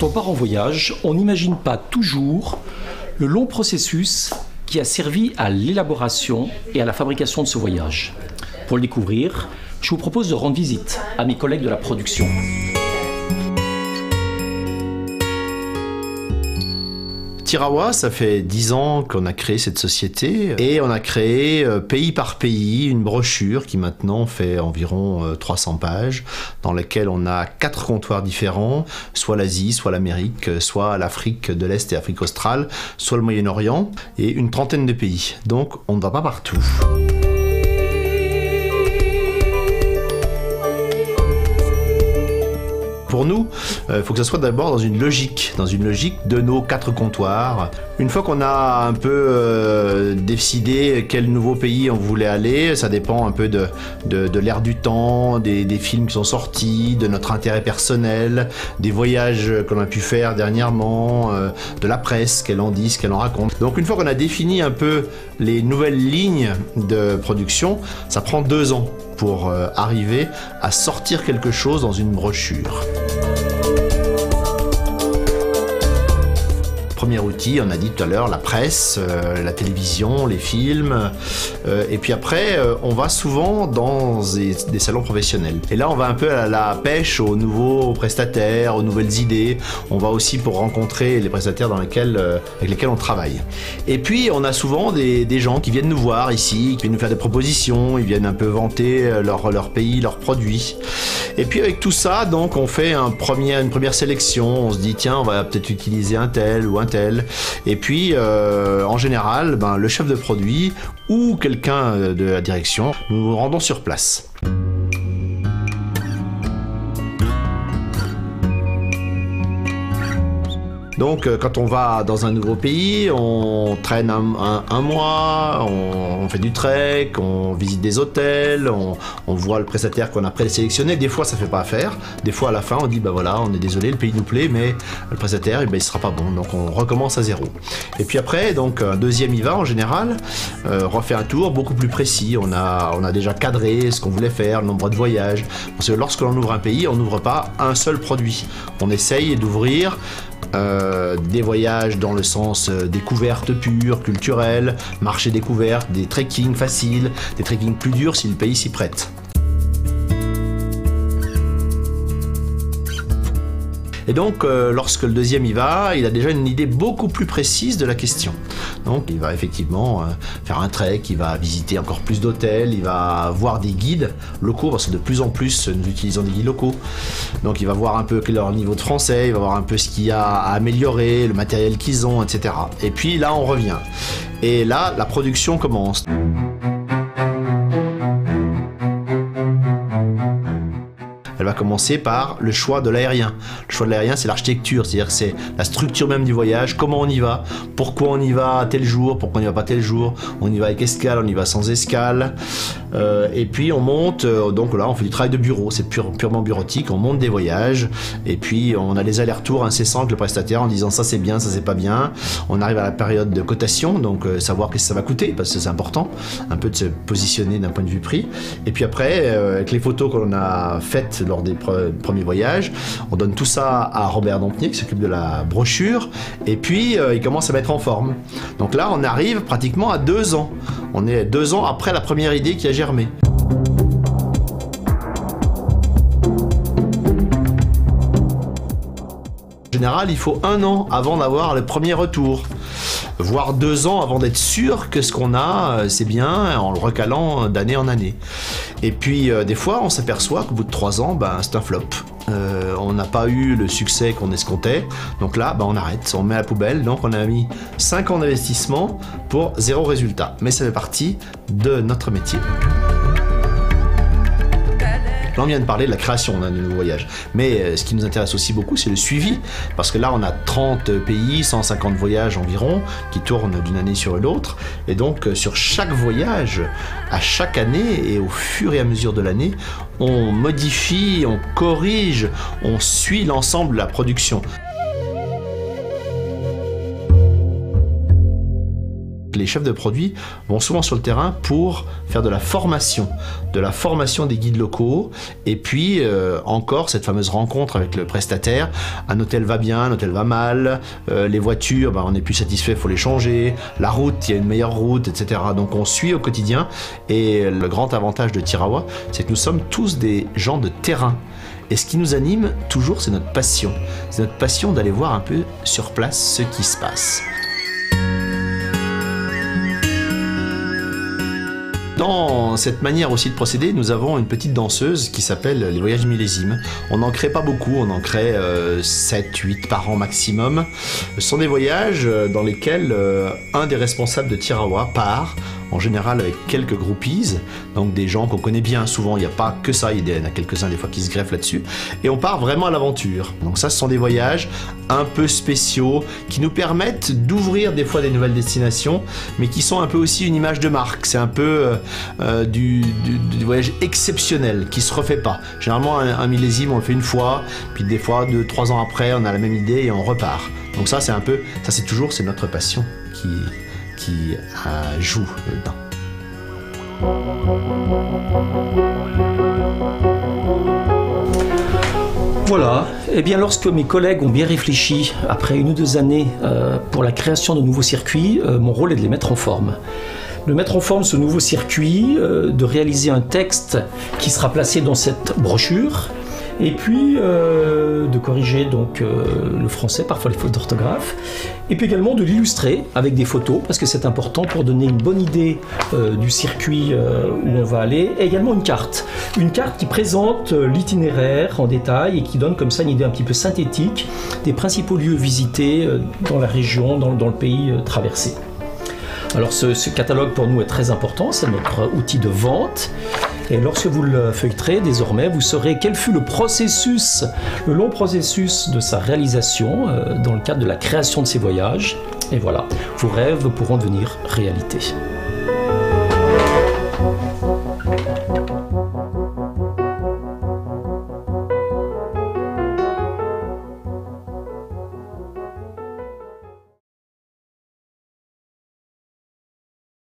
Quand on part en voyage, on n'imagine pas toujours le long processus qui a servi à l'élaboration et à la fabrication de ce voyage. Pour le découvrir, je vous propose de rendre visite à mes collègues de la production. Tirawa, ça fait 10 ans qu'on a créé cette société et on a créé pays par pays une brochure qui maintenant fait environ 300 pages dans laquelle on a 4 comptoirs différents, soit l'Asie, soit l'Amérique, soit l'Afrique de l'Est et l'Afrique australe, soit le Moyen-Orient et une trentaine de pays. Donc on ne va pas partout. Pour nous, il faut que ça soit d'abord dans une logique de nos 4 comptoirs. Une fois qu'on a un peu décidé quel nouveau pays on voulait aller, ça dépend un peu de l'ère du temps, des films qui sont sortis, de notre intérêt personnel, des voyages qu'on a pu faire dernièrement, de la presse, qu'elle en dit, ce qu'elle en raconte. Donc une fois qu'on a défini un peu les nouvelles lignes de production, ça prend 2 ans pour arriver à sortir quelque chose dans une brochure. Premier outil, on a dit tout à l'heure, la presse, la télévision, les films. Et puis après, on va souvent dans des salons professionnels. Et là, on va un peu à la pêche aux nouveaux prestataires, aux nouvelles idées. On va aussi pour rencontrer les prestataires avec lesquels on travaille. Et puis, on a souvent des gens qui viennent nous voir ici, qui viennent nous faire des propositions, ils viennent un peu vanter leur pays, leurs produits. Et puis avec tout ça, donc, on fait une première sélection. On se dit, tiens, on va peut-être utiliser un tel ou un tel. Et puis, en général, le chef de produit ou quelqu'un de la direction, nous nous rendons sur place. Donc quand on va dans un nouveau pays, on traîne un mois, on fait du trek, on visite des hôtels, on voit le prestataire qu'on a présélectionné. Des fois ça fait pas affaire, des fois à la fin on dit voilà, on est désolé, le pays nous plaît, mais le prestataire il sera pas bon, donc on recommence à zéro. Et puis après, donc un deuxième y va en général, refait un tour beaucoup plus précis, on a déjà cadré ce qu'on voulait faire, le nombre de voyages, parce que lorsque l'on ouvre un pays, on n'ouvre pas un seul produit, on essaye d'ouvrir des voyages dans le sens découverte pure, culturelle, marché découverte, des trekking faciles, des trekking plus durs si le pays s'y prête. Et donc, lorsque le deuxième y va, il a déjà une idée beaucoup plus précise de la question. Donc, il va effectivement faire un trek, il va visiter encore plus d'hôtels, il va voir des guides locaux, parce que de plus en plus, nous utilisons des guides locaux. Donc, il va voir un peu leur niveau de français, il va voir un peu ce qu'il y a à améliorer, le matériel qu'ils ont, etc. Et puis là, on revient. Et là, la production commence. Elle va commencer par le choix de l'aérien. Le choix de l'aérien, c'est l'architecture, c'est-à-dire que c'est la structure même du voyage, comment on y va, pourquoi on y va tel jour, pourquoi on n'y va pas tel jour, on y va avec escale, on y va sans escale. Et puis on monte, donc là on fait du travail de bureau, c'est purement bureautique, on monte des voyages, et puis on a les allers-retours incessants avec le prestataire en disant ça c'est bien, ça c'est pas bien. On arrive à la période de cotation, donc savoir qu'est-ce que ça va coûter, parce que c'est important, un peu de se positionner d'un point de vue prix. Et puis après, avec les photos qu'on a faites lors des premiers voyages, on donne tout ça à Robert Dompnier qui s'occupe de la brochure, et puis il commence à mettre en forme. Donc là on arrive pratiquement à 2 ans. On est 2 ans après la première idée qui a germé. En général, il faut 1 an avant d'avoir le premier retour, voire 2 ans avant d'être sûr que ce qu'on a, c'est bien, en le recalant d'année en année. Et puis, des fois, on s'aperçoit qu'au bout de 3 ans, c'est un flop. On n'a pas eu le succès qu'on escomptait, donc là, on arrête, on met à la poubelle. Donc, on a mis 5 ans d'investissement pour 0 résultat. Mais ça fait partie de notre métier. Là, on vient de parler de la création d'un nouveau voyage. Mais ce qui nous intéresse aussi beaucoup, c'est le suivi. Parce que là, on a 30 pays, 150 voyages environ, qui tournent d'une année sur l'autre. Et donc, sur chaque voyage, à chaque année, et au fur et à mesure de l'année, on modifie, on corrige, on suit l'ensemble de la production. 。Les chefs de produits vont souvent sur le terrain pour faire de la formation des guides locaux, et puis encore cette fameuse rencontre avec le prestataire. Un hôtel va bien, un hôtel va mal, les voitures, on n'est plus satisfait, il faut les changer, la route, il y a une meilleure route, etc. Donc on suit au quotidien, et le grand avantage de Tirawa, c'est que nous sommes tous des gens de terrain. Et ce qui nous anime toujours, c'est notre passion. C'est notre passion d'aller voir un peu sur place ce qui se passe. Dans cette manière aussi de procéder, nous avons une petite danseuse qui s'appelle les voyages millésimes. On n'en crée pas beaucoup, on en crée 7, 8 par an maximum. Ce sont des voyages dans lesquels un des responsables de Tirawa part, en général avec quelques groupies, donc des gens qu'on connaît bien. Souvent, il n'y a pas que ça, il y en a quelques-uns des fois qui se greffent là-dessus. Et on part vraiment à l'aventure. Donc ça, ce sont des voyages un peu spéciaux qui nous permettent d'ouvrir des fois des nouvelles destinations, mais qui sont un peu aussi une image de marque. C'est un peu du voyage exceptionnel qui se refait pas. Généralement, un millésime, on le fait une fois, puis des fois, 2, 3 ans après, on a la même idée et on repart. Donc ça, c'est un peu, ça c'est toujours, c'est notre passion qui joue dedans. Voilà, et bien lorsque mes collègues ont bien réfléchi, après 1 ou 2 années, pour la création de nouveaux circuits, mon rôle est de les mettre en forme. De mettre en forme ce nouveau circuit, de réaliser un texte qui sera placé dans cette brochure, et puis de corriger donc le français, parfois les fautes d'orthographe, et puis également de l'illustrer avec des photos, parce que c'est important pour donner une bonne idée du circuit où on va aller, et également une carte qui présente l'itinéraire en détail et qui donne comme ça une idée un petit peu synthétique des principaux lieux visités dans la région, dans le pays traversé. Alors ce catalogue pour nous est très important, c'est notre outil de vente. Et lorsque vous le feuilleterez, désormais, vous saurez quel fut le processus, le long processus de sa réalisation dans le cadre de la création de ces voyages. Et voilà, vos rêves pourront devenir réalité.